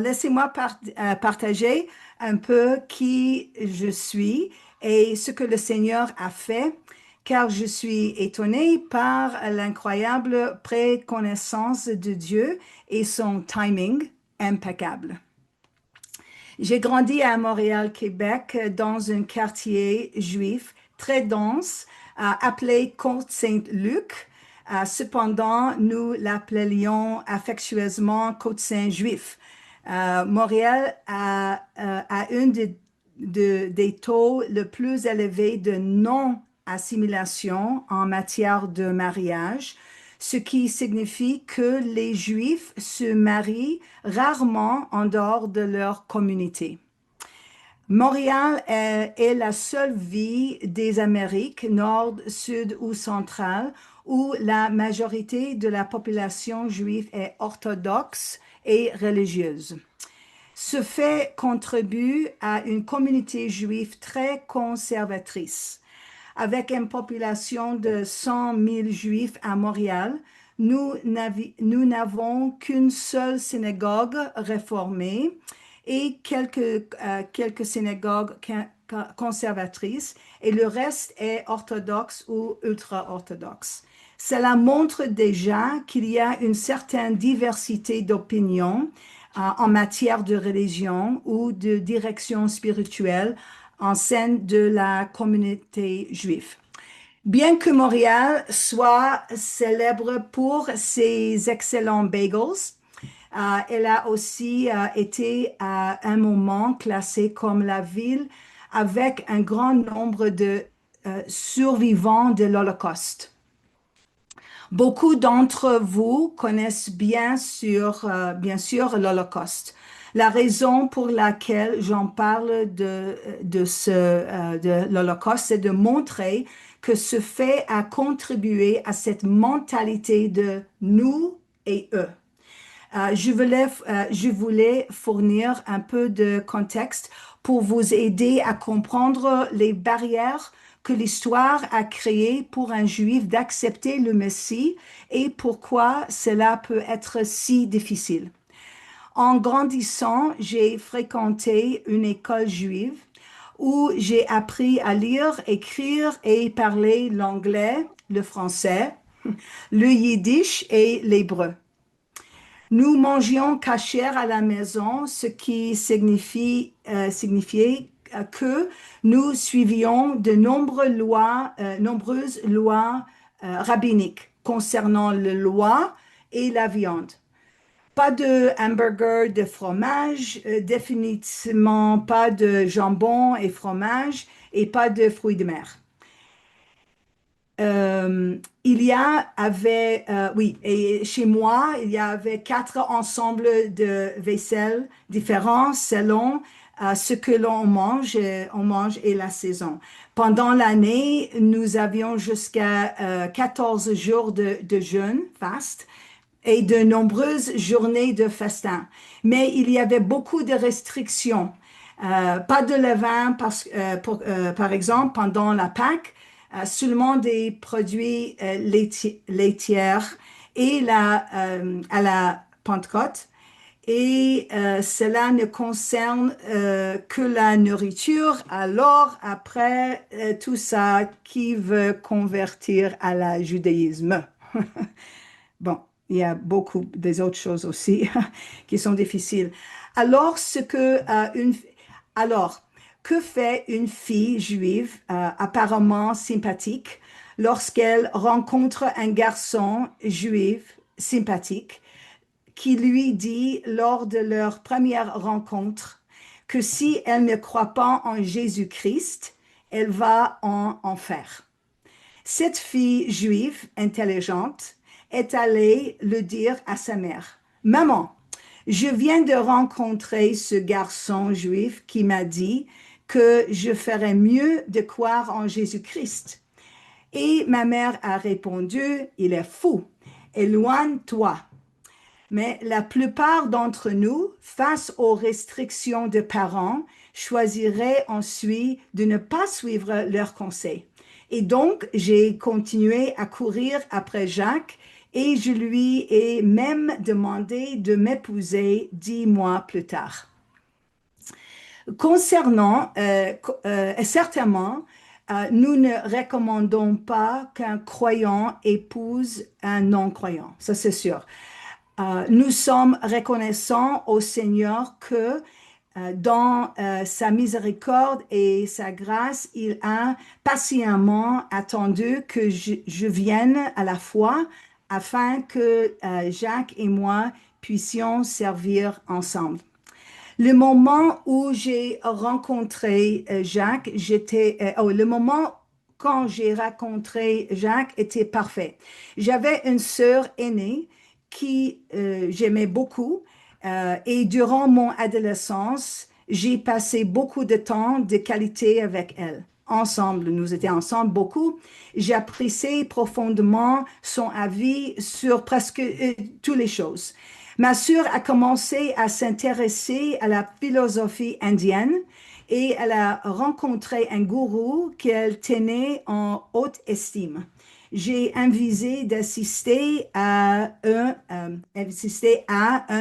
Laissez-moi partager un peu qui je suis et ce que le Seigneur a fait, car je suis étonnée par l'incroyable préconnaissance de Dieu et son timing impeccable. J'ai grandi à Montréal, Québec, dans un quartier juif très dense, appelé Côte-Saint-Luc. Cependant, nous l'appelions affectueusement Côte-Saint-Juif. Montréal a un des taux le plus élevés de non-assimilation en matière de mariage, ce qui signifie que les Juifs se marient rarement en dehors de leur communauté. Montréal est la seule ville des Amériques, nord, sud ou centrale, où la majorité de la population juive est orthodoxe et religieuse. Ce fait contribue à une communauté juive très conservatrice. Avec une population de 100 000 juifs à Montréal, nous n'avons qu'une seule synagogue réformée et quelques synagogues conservatrices, et le reste est orthodoxe ou ultra-orthodoxe. Cela montre déjà qu'il y a une certaine diversité d'opinions en matière de religion ou de direction spirituelle en sein de la communauté juive. Bien que Montréal soit célèbre pour ses excellents bagels, elle a aussi été à un moment classée comme la ville avec un grand nombre de survivants de l'Holocauste. Beaucoup d'entre vous connaissent bien sûr l'Holocauste. La raison pour laquelle j'en parle de l'Holocauste, c'est de montrer que ce fait a contribué à cette mentalité de nous et eux. Je voulais fournir un peu de contexte pour vous aider à comprendre les barrières que l'histoire a créées pour un juif d'accepter le Messie et pourquoi cela peut être si difficile. En grandissant, j'ai fréquenté une école juive où j'ai appris à lire, écrire et parler l'anglais, le français, le yiddish et l'hébreu. Nous mangions kasher à la maison, ce qui signifiait que nous suivions de nombreuses lois rabbiniques concernant le loi et la viande. Pas de hamburger de fromage, définitivement pas de jambon et fromage et pas de fruits de mer. Oui, et chez moi, il y avait 4 ensembles de vaisselle différents selon ce que on mange et la saison. Pendant l'année, nous avions jusqu'à 14 jours de jeûne, faste, et de nombreuses journées de festin. Mais il y avait beaucoup de restrictions. Pas de levain, par exemple, pendant la Pâque, seulement des produits laitiers et à la Pentecôte. Et cela ne concerne que la nourriture. Alors, après tout ça, qui veut convertir à la judaïsme? Bon, il y a beaucoup des autres choses aussi qui sont difficiles. Alors, que fait une fille juive apparemment sympathique lorsqu'elle rencontre un garçon juif sympathique qui lui dit lors de leur première rencontre que si elle ne croit pas en Jésus-Christ, elle va en enfer. Cette fille juive intelligente est allée le dire à sa mère. Maman, je viens de rencontrer ce garçon juif qui m'a dit que je ferais mieux de croire en Jésus-Christ. Et ma mère a répondu, il est fou, éloigne-toi. Mais la plupart d'entre nous, face aux restrictions de parents, choisiraient ensuite de ne pas suivre leurs conseils. Et donc, j'ai continué à courir après Jacques et je lui ai même demandé de m'épouser 10 mois plus tard. Concernant, certainement, nous ne recommandons pas qu'un croyant épouse un non-croyant, ça c'est sûr. Nous sommes reconnaissants au Seigneur que dans sa miséricorde et sa grâce, il a patiemment attendu que je vienne à la foi afin que Jacques et moi puissions servir ensemble. Le moment où j'ai rencontré Jacques, le moment quand j'ai rencontré Jacques était parfait. J'avais une sœur aînée qui j'aimais beaucoup et durant mon adolescence, j'ai passé beaucoup de temps de qualité avec elle. Ensemble, nous étions ensemble beaucoup. J'appréciais profondément son avis sur presque toutes les choses. Ma sœur a commencé à s'intéresser à la philosophie indienne et elle a rencontré un gourou qu'elle tenait en haute estime. J'ai envisagé d'assister à un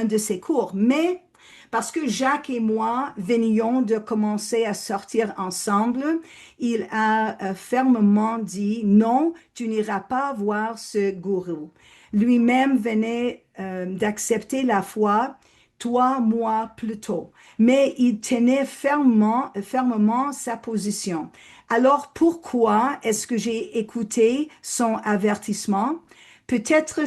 de ses cours, mais parce que Jacques et moi venions de commencer à sortir ensemble, il a fermement dit non, tu n'iras pas voir ce gourou. Lui-même venait d'accepter la foi 3 mois plus tôt, mais il tenait fermement sa position. Alors pourquoi est-ce que j'ai écouté son avertissement? Peut-être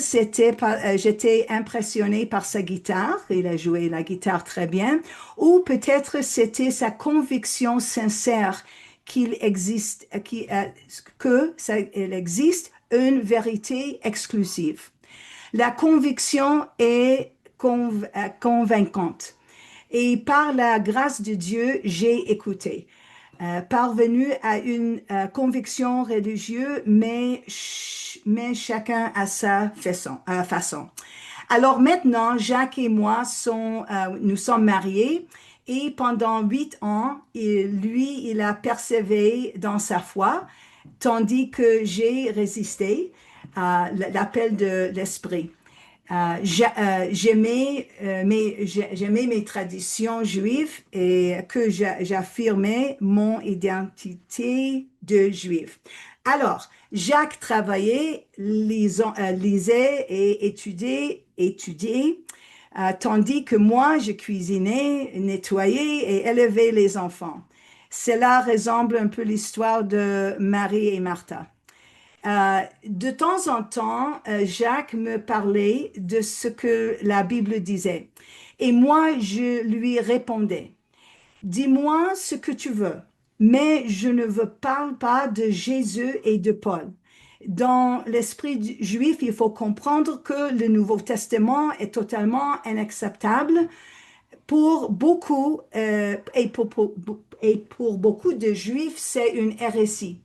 j'étais impressionnée par sa guitare, il a joué la guitare très bien, ou peut-être c'était sa conviction sincère qu'il existe, il existe une vérité exclusive. La conviction est convaincante. Et par la grâce de Dieu, j'ai écouté. Parvenu à une conviction religieuse, mais chacun à sa façon. Alors maintenant, Jacques et moi nous sommes mariés et pendant 8 ans, il a persévéré dans sa foi, tandis que j'ai résisté à l'appel de l'esprit. J'aimais mes traditions juives et que j'affirmais mon identité de juif. Alors, Jacques travaillait, lisait et étudiait, tandis que moi, je cuisinais, nettoyais et élevais les enfants. Cela ressemble un peu l'histoire de Marie et Martha. De temps en temps, Jacques me parlait de ce que la Bible disait. Et moi, je lui répondais, dis-moi ce que tu veux, mais je ne parle pas de Jésus et de Paul. Dans l'esprit juif, il faut comprendre que le Nouveau Testament est totalement inacceptable pour beaucoup, et pour beaucoup de Juifs, c'est une hérésie.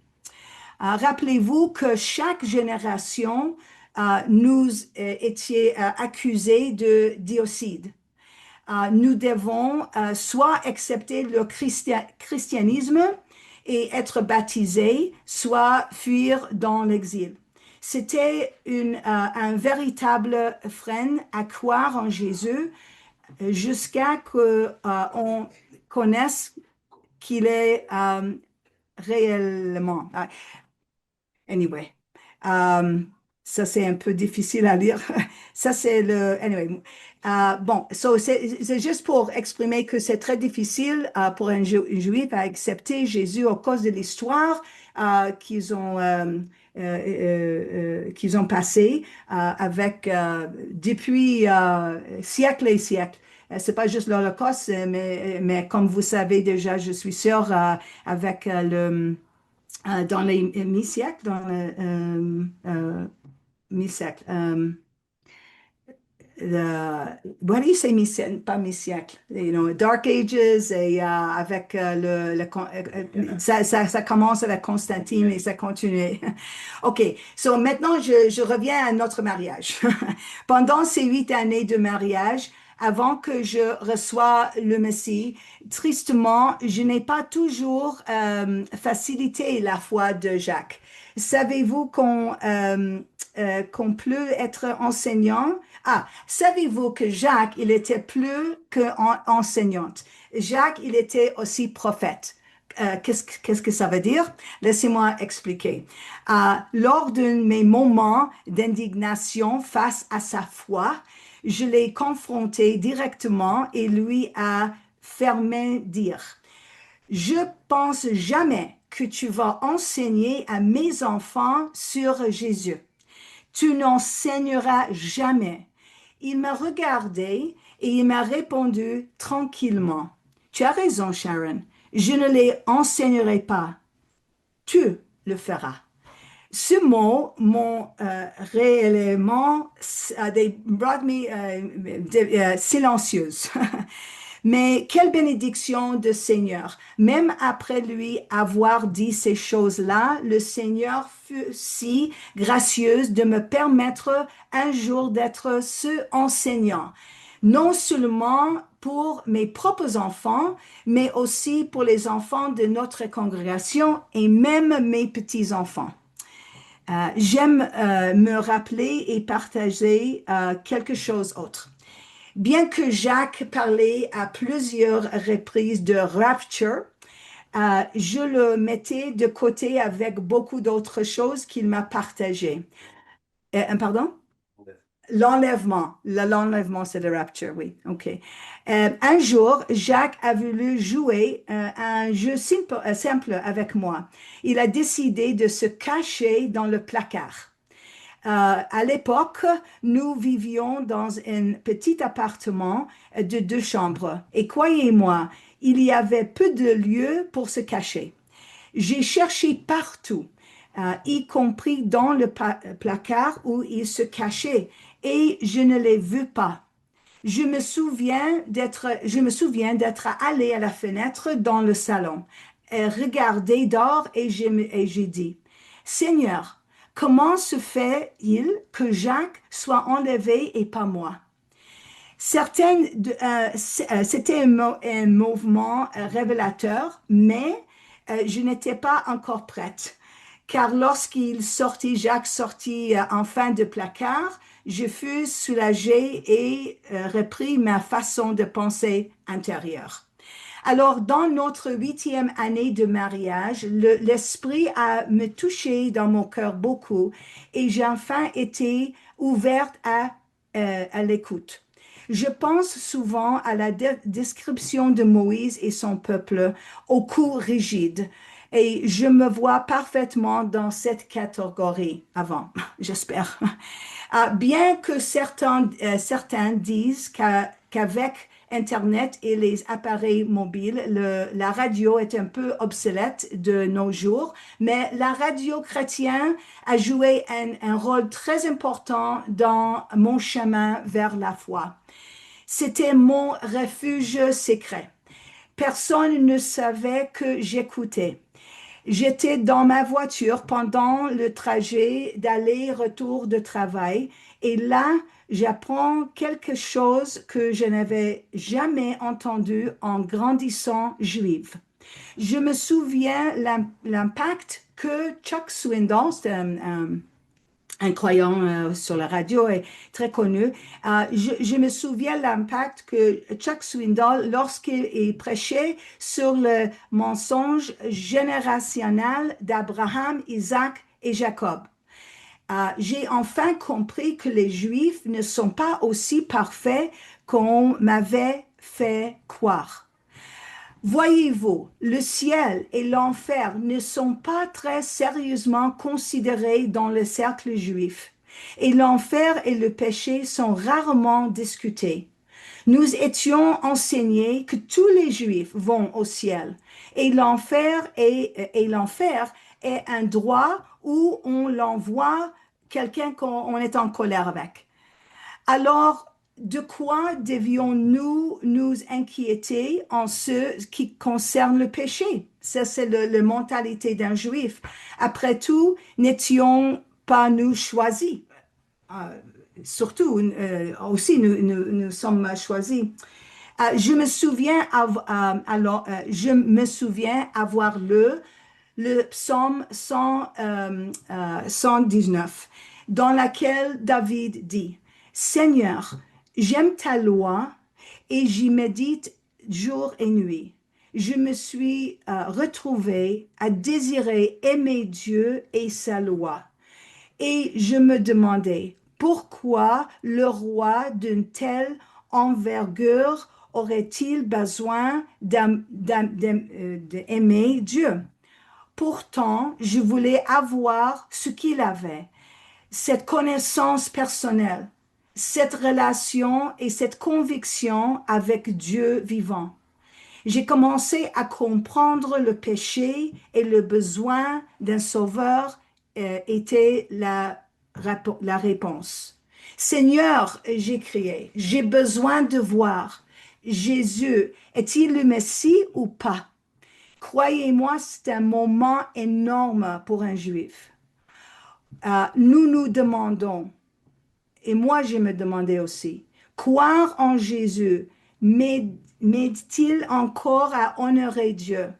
Rappelez-vous que chaque génération nous était accusée de diocide. Nous devons soit accepter le christianisme et être baptisés, soit fuir dans l'exil. C'était un véritable frein à croire en Jésus jusqu'à qu'on connaisse qu'il est réellement. Anyway, ça c'est un peu difficile à lire. Ça c'est Anyway, bon, c'est juste pour exprimer que c'est très difficile pour un juif à accepter Jésus à cause de l'histoire qu'ils ont passé avec depuis siècles et siècles. C'est pas juste l'Holocauste, mais comme vous savez déjà, je suis sûre avec dans les mi-siècles, mi-siècle. What do you say mi-siècle? Pas mi-siècle. Dark Ages et avec ça commence avec Constantine et ça continue. OK. So maintenant, je reviens à notre mariage. Pendant ces 8 années de mariage, avant que je reçoive le Messie. Tristement, je n'ai pas toujours facilité la foi de Jacques. Savez-vous qu'on peut être enseignant? Ah, savez-vous que Jacques, il était plus qu'enseignante. Jacques, il était aussi prophète. Qu'est-ce que ça veut dire? Laissez-moi expliquer. Lors de mes moments d'indignation face à sa foi, je l'ai confronté directement et lui a fermé dire, je pense jamais que tu vas enseigner à mes enfants sur Jésus. Tu n'enseigneras jamais. Il m'a regardé et il m'a répondu tranquillement. Tu as raison, Sharon. Je ne les enseignerai pas. Tu le feras. Ce mot m'ont réellement they brought me silencieuse. Mais quelle bénédiction de Seigneur. Même après lui avoir dit ces choses-là, le Seigneur fut si gracieux de me permettre un jour d'être ce enseignant. Non seulement pour mes propres enfants, mais aussi pour les enfants de notre congrégation et même mes petits-enfants. J'aime me rappeler et partager quelque chose d'autre. Bien que Jacques parlait à plusieurs reprises de rapture, je le mettais de côté avec beaucoup d'autres choses qu'il m'a partagées. Pardon? L'enlèvement. L'enlèvement, c'est le rapture, oui. OK. Un jour, Jacques a voulu jouer un jeu simple avec moi. Il a décidé de se cacher dans le placard. À l'époque, nous vivions dans un petit appartement de 2 chambres. Et croyez-moi, il y avait peu de lieux pour se cacher. J'ai cherché partout, y compris dans le placard où il se cachait, et je ne l'ai vu pas. Je me souviens d'être allé à la fenêtre dans le salon, regarder dehors et j'ai dit, Seigneur, comment se fait-il que Jacques soit enlevé et pas moi? C'était un mouvement révélateur, mais je n'étais pas encore prête. Car Jacques sortit en fin de placard, je fus soulagée et repris ma façon de penser intérieure. Alors, dans notre 8e année de mariage, l'Esprit a me touché dans mon cœur beaucoup et j'ai enfin été ouverte à l'écoute. Je pense souvent à la description de Moïse et son peuple au cou rigide. Et je me vois parfaitement dans cette catégorie avant, j'espère. Bien que certains disent qu'avec Internet et les appareils mobiles, la radio est un peu obsolète de nos jours, mais la radio chrétienne a joué un rôle très important dans mon chemin vers la foi. C'était mon refuge secret. Personne ne savait que j'écoutais. J'étais dans ma voiture pendant le trajet d'aller-retour de travail et là, j'apprends quelque chose que je n'avais jamais entendu en grandissant juive. Je me souviens l'impact que Chuck Swindoll, c'est un croyant sur la radio est très connu. Je me souviens l'impact que Chuck Swindoll, lorsqu'il prêchait sur le mensonge générationnel d'Abraham, Isaac et Jacob. J'ai enfin compris que les Juifs ne sont pas aussi parfaits qu'on m'avait fait croire. Voyez-vous, le ciel et l'enfer ne sont pas très sérieusement considérés dans le cercle juif, et l'enfer et le péché sont rarement discutés. Nous étions enseignés que tous les Juifs vont au ciel, et l'enfer est un droit où on l'envoie quelqu'un qu'on est en colère avec. Alors, de quoi devions-nous nous inquiéter en ce qui concerne le péché? Ça, c'est la mentalité d'un juif. Après tout, n'étions pas nous choisis. surtout aussi nous sommes choisis. Je me souviens avoir le psaume 119, dans lequel David dit, Seigneur, j'aime ta loi et j'y médite jour et nuit. Je me suis retrouvé à désirer aimer Dieu et sa loi. Et je me demandais pourquoi le roi d'une telle envergure aurait-il besoin d'aimer Dieu? Pourtant, je voulais avoir ce qu'il avait, cette connaissance personnelle, cette relation et cette conviction avec Dieu vivant. J'ai commencé à comprendre le péché et le besoin d'un sauveur était la réponse. Seigneur, j'ai crié, j'ai besoin de voir. Jésus, est-il le Messie ou pas? Croyez-moi, c'est un moment énorme pour un juif. Nous nous demandons, et moi je me demandais aussi, croire en Jésus m'aide-t-il encore à honorer Dieu?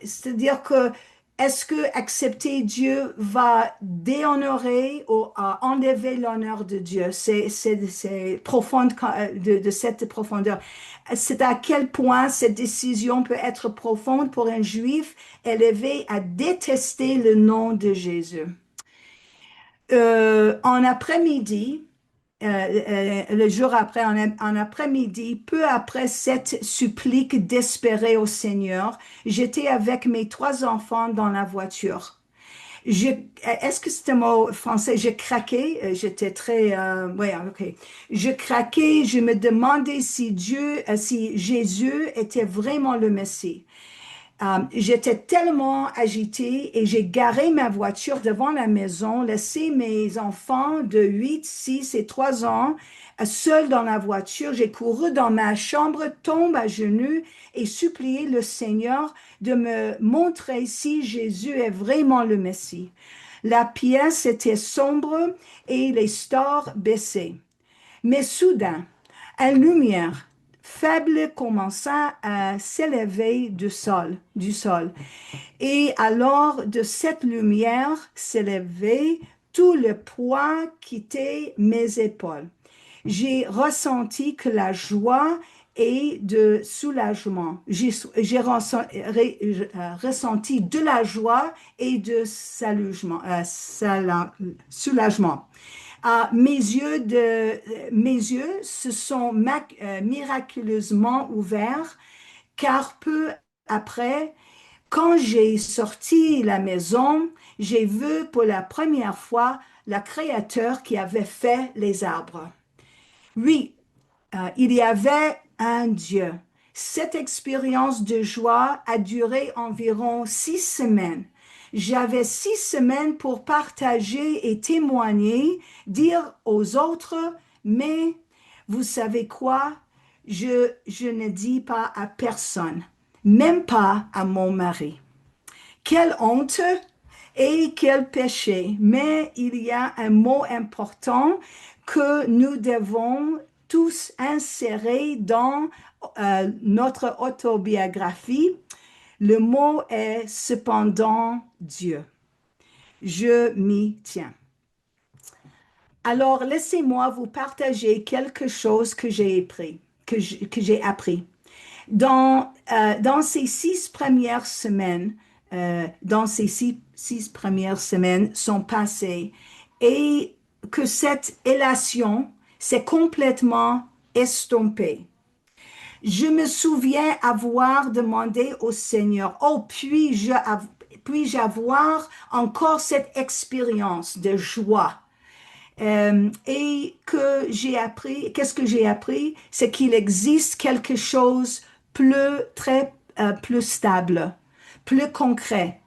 C'est-à-dire que est-ce que accepter Dieu va déhonorer ou enlever l'honneur de Dieu? C'est profond de cette profondeur. C'est à quel point cette décision peut être profonde pour un juif élevé à détester le nom de Jésus. En après-midi, le jour après, en après-midi, peu après cette supplique désespérée au Seigneur, j'étais avec mes 3 enfants dans la voiture. Est-ce que c'est un mot français? Je craquais, j'étais très, ouais, ok. Je craquais, je me demandais si Jésus était vraiment le Messie. J'étais tellement agitée et j'ai garé ma voiture devant la maison, laissé mes enfants de 8, 6 et 3 ans seuls dans la voiture. J'ai couru dans ma chambre, tombe à genoux et supplié le Seigneur de me montrer si Jésus est vraiment le Messie. La pièce était sombre et les stores baissés. Mais soudain, une lumière faible commença à s'élever du sol. Et alors de cette lumière s'élevait tout le poids quittait mes épaules. J'ai ressenti que la joie et de soulagement. J'ai ressenti de la joie et de soulagement. Mes yeux se sont miraculeusement ouverts car peu après, quand j'ai sorti la maison, j'ai vu pour la première fois le Créateur qui avait fait les arbres. Oui, il y avait un Dieu. Cette expérience de joie a duré environ 6 semaines. J'avais 6 semaines pour partager et témoigner, dire aux autres, mais vous savez quoi? Je ne dis pas à personne, même pas à mon mari. Quelle honte et quel péché, mais il y a un mot important que nous devons tous insérer dans notre autobiographie. Le mot est cependant Dieu. Je m'y tiens. Alors, laissez-moi vous partager quelque chose que j'ai appris. Dans ces 6 premières semaines, dans ces six premières semaines sont passées et que cette élation s'est complètement estompée. Je me souviens avoir demandé au Seigneur, oh, puis-je avoir encore cette expérience de joie? Et qu'est-ce que j'ai appris? C'est qu'il existe quelque chose plus stable, plus concret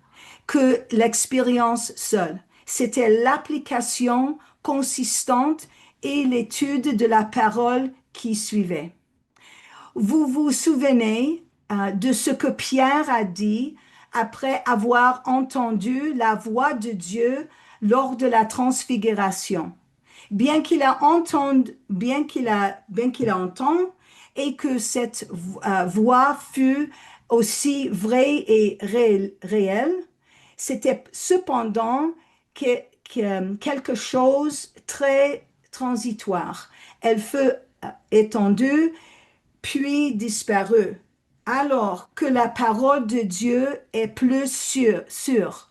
que l'expérience seule. C'était l'application consistante et l'étude de la parole qui suivait. Vous vous souvenez de ce que Pierre a dit après avoir entendu la voix de Dieu lors de la transfiguration. Bien qu'il a entendu et que cette voix fût aussi vraie et réelle, c'était cependant quelque chose de très transitoire. Elle fut étendue, puis disparue, alors que la parole de Dieu est plus sûre.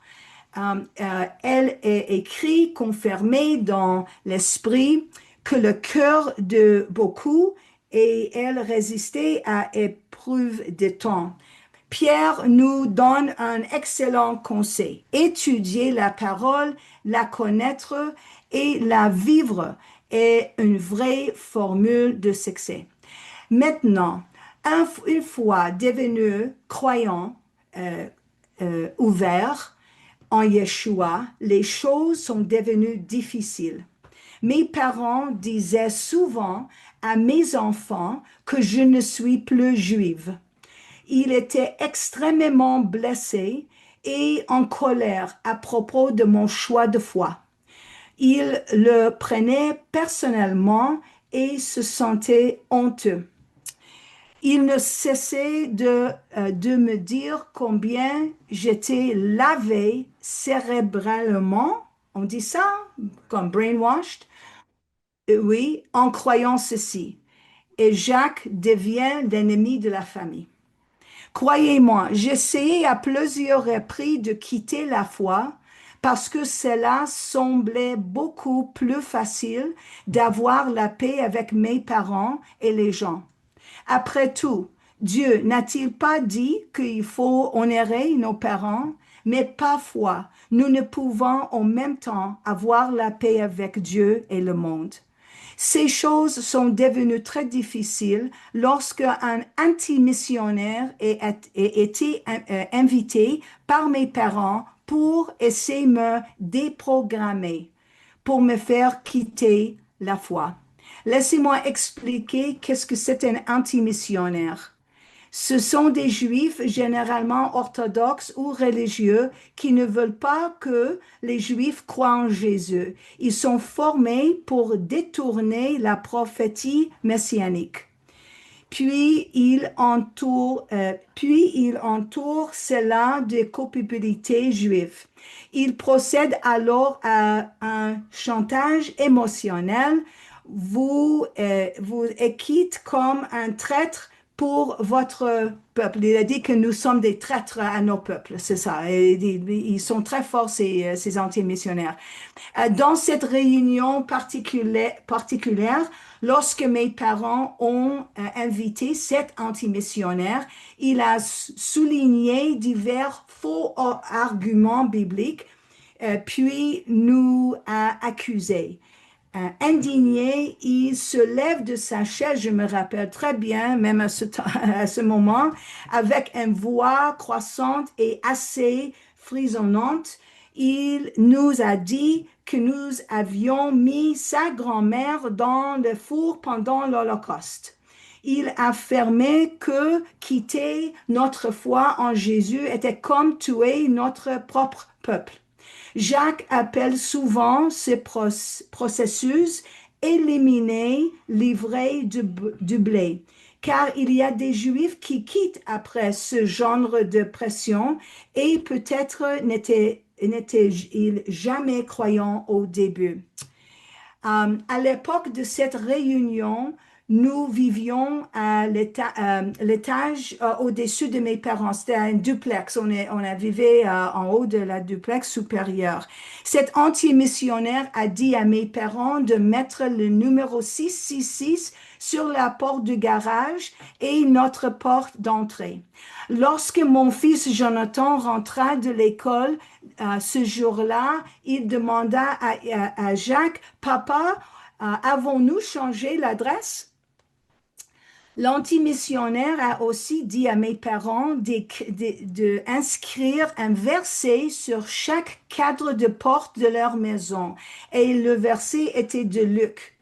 Elle est écrite, confirmée dans l'esprit, que le cœur de beaucoup et elle résistait à épreuve de temps. Pierre nous donne un excellent conseil. Étudier la parole, la connaître et la vivre est une vraie formule de succès. Maintenant, une fois devenu croyant, ouvert en Yeshua, les choses sont devenues difficiles. Mes parents disaient souvent à mes enfants que je ne suis plus juive. Il était extrêmement blessé et en colère à propos de mon choix de foi. Il le prenait personnellement et se sentait honteux. Il ne cessait de me dire combien j'étais lavé cérébralement, on dit ça, comme brainwashed, oui, en croyant ceci. Et Jacques devient l'ennemi de la famille. Croyez-moi, j'essayais à plusieurs reprises de quitter la foi parce que cela semblait beaucoup plus facile d'avoir la paix avec mes parents et les gens. Après tout, Dieu n'a-t-il pas dit qu'il faut honorer nos parents? Mais parfois, nous ne pouvons en même temps avoir la paix avec Dieu et le monde. Ces choses sont devenues très difficiles lorsque un anti-missionnaire a été invité par mes parents pour essayer de me déprogrammer, pour me faire quitter la foi. Laissez-moi expliquer qu'est-ce que c'est un anti-missionnaire. Ce sont des juifs généralement orthodoxes ou religieux qui ne veulent pas que les juifs croient en Jésus. Ils sont formés pour détourner la prophétie messianique. Puis il entoure cela de culpabilité juive. Il procède alors à un chantage émotionnel. Vous équite comme un traître pour votre peuple. Il a dit que nous sommes des traîtres à nos peuples, c'est ça. Et ils sont très forts, ces anti-missionnaires. Dans cette réunion particulière, lorsque mes parents ont invité cet anti-missionnaire, il a souligné divers faux arguments bibliques, puis nous a accusés. Indigné, il se lève de sa chaise, je me rappelle très bien, même à ce moment, avec une voix croissante et assez frissonnante. Il nous a dit que nous avions mis sa grand-mère dans le four pendant l'Holocauste. Il affirmait que quitter notre foi en Jésus était comme tuer notre propre peuple. Jacques appelle souvent ce processus éliminer l'ivraie du blé, car il y a des Juifs qui quittent après ce genre de pression et peut-être n'étaient-ils jamais croyants au début. À l'époque de cette réunion, nous vivions à l'étage au-dessus de mes parents. C'était un duplex. On a vécu en haut de la duplex supérieure. Cet anti-missionnaire a dit à mes parents de mettre le numéro 666 sur la porte du garage et notre porte d'entrée. Lorsque mon fils Jonathan rentra de l'école ce jour-là, il demanda à Jacques, Papa, avons-nous changé l'adresse? L'antimissionnaire a aussi dit à mes parents d'inscrire un verset sur chaque cadre de porte de leur maison. Et le verset était de Luc.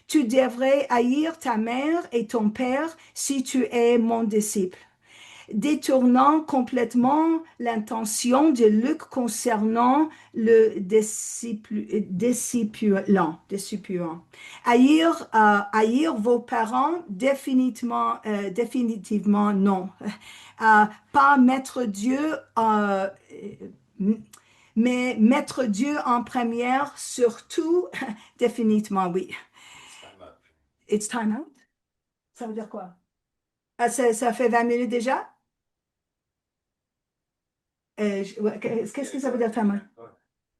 Tu devrais haïr ta mère et ton père si tu es mon disciple. détournant complètement l'intention de Luc concernant le discipulant. Haïr vos parents, définitivement non. Pas mettre Dieu, mais mettre Dieu en première, surtout, définitivement oui. It's time out? Ça veut dire quoi? Ah, ça fait 20 minutes déjà? Ouais, qu'est-ce que ça veut dire time out?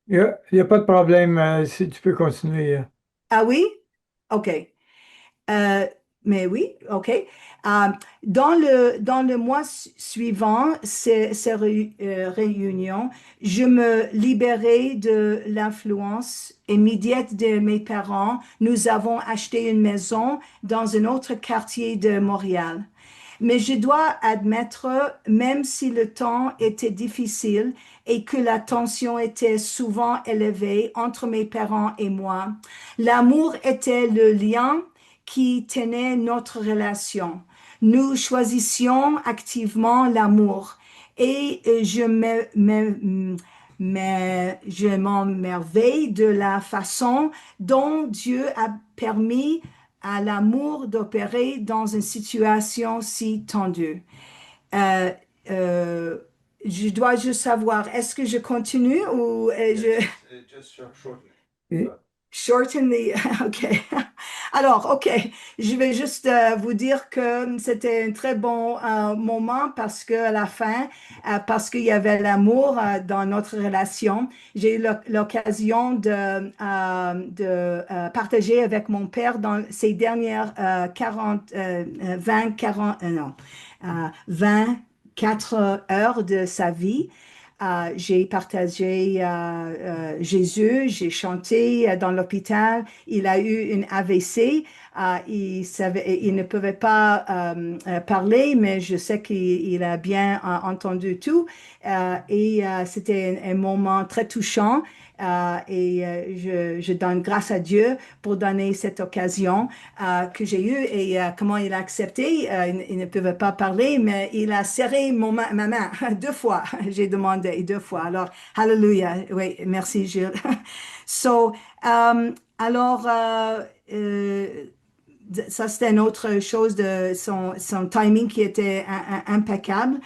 Il y a pas de problème, si tu peux continuer. Ah oui? OK. Euh, mais oui, OK. Dans le mois suivant ces réunions, je me libérais de l'influence immédiate de mes parents. Nous avons acheté une maison dans un autre quartier de Montréal. Mais je dois admettre, même si le temps était difficile et que la tension était souvent élevée entre mes parents et moi, l'amour était le lien qui tenait notre relation. Nous choisissions activement l'amour et je m'emmerveille de la façon dont Dieu a permis à l'amour d'opérer dans une situation si tendue. Euh, euh, je dois juste savoir, est-ce que je continue ou je... Et, Shorten the... OK. Alors, OK, je vais juste vous dire que c'était un très bon moment parce que à la fin, parce qu'il y avait l'amour dans notre relation, j'ai eu l'occasion de partager avec mon père dans ces dernières 20, 40, non, 24 heures de sa vie. J'ai partagé Jésus, j'ai chanté dans l'hôpital. Il a eu une AVC. Il ne pouvait pas parler, mais je sais qu'il a bien entendu tout. C'était un moment très touchant. Je donne grâce à Dieu pour donner cette occasion que j'ai eue et comment il a accepté. Il ne pouvait pas parler, mais il a serré ma main 2 fois. J'ai demandé 2 fois. Alors, hallelujah. Oui, merci Gilles. So, alors, ça, c'était une autre chose de son timing qui était impeccable.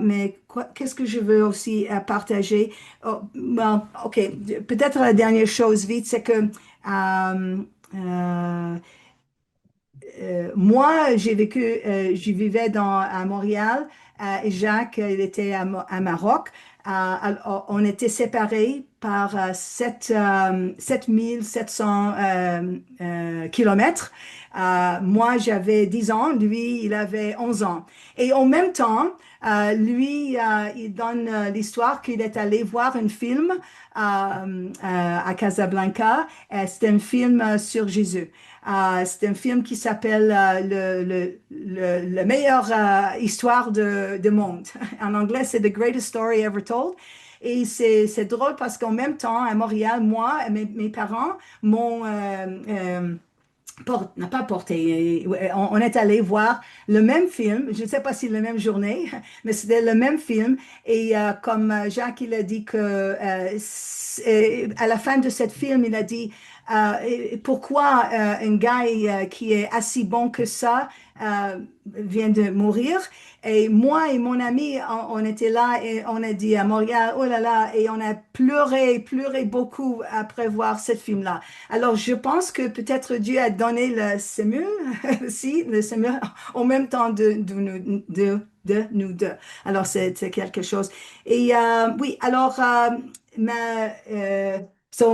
Mais qu'est-ce que je veux aussi partager? Oh, bon, OK, peut-être la dernière chose vite, c'est que euh, moi, je vivais à Montréal. Et Jacques, il était à Maroc. Alors, on était séparés par 7700 kilomètres. Moi, j'avais 10 ans, lui, il avait 11 ans. Et en même temps, lui, il donne l'histoire qu'il est allé voir un film à Casablanca. C'était un film sur Jésus. C'est un film qui s'appelle le meilleur histoire de monde. En anglais, c'est The Greatest Story Ever Told. Et c'est drôle parce qu'en même temps, à Montréal, moi, mes parents m'ont n'a pas porté. On est allé voir le même film. Je ne sais pas si la même journée, mais c'était le même film. Et comme Jacques, il a dit que à la fin de ce film, il a dit pourquoi un gars qui est assez bon que ça vient de mourir. Et moi et mon ami, on était là et on a dit à Montréal, oh là là, et on a pleuré beaucoup après voir ce film-là. Alors, je pense que peut-être Dieu a donné le sémule, aussi, le sémule, en même temps de nous deux. Alors, c'est quelque chose. Et oui, alors,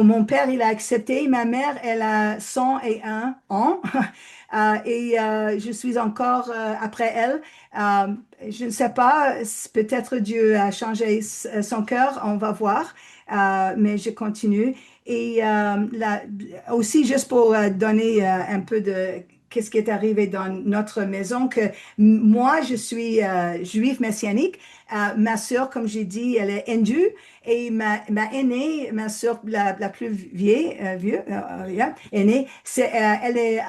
mon père, il a accepté. Ma mère, elle a 101 ans. Je suis encore après elle. Je ne sais pas, peut-être Dieu a changé son cœur, on va voir. Mais je continue. Et aussi, juste pour donner un peu de qu'est-ce qui est arrivé dans notre maison, que moi, je suis juive messianique. Ma sœur, comme j'ai dit, elle est hindoue. Et ma aînée, ma sœur la plus yeah, aînée, elle est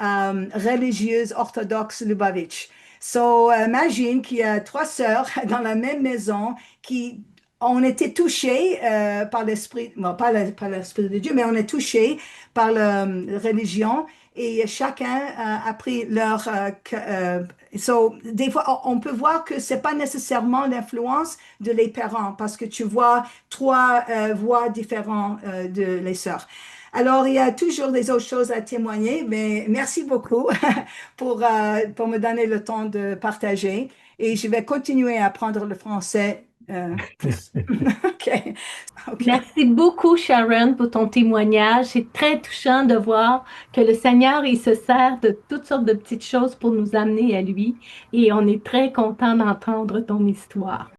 religieuse orthodoxe Lubavitch. Imagine qu'il y a trois sœurs dans la même maison qui ont été touchées par l'esprit, bon, pas par l'esprit de Dieu, mais on est touchés par la religion et chacun a pris leur. Des fois, on peut voir que c'est pas nécessairement l'influence de les parents parce que tu vois trois voix différentes de les sœurs. Alors, il y a toujours des autres choses à témoigner, mais merci beaucoup pour me donner le temps de partager. Et je vais continuer à apprendre le français plus. OK. OK. Merci beaucoup, Sharon, pour ton témoignage. C'est très touchant de voir que le Seigneur, il se sert de toutes sortes de petites choses pour nous amener à lui. Et on est très content d'entendre ton histoire.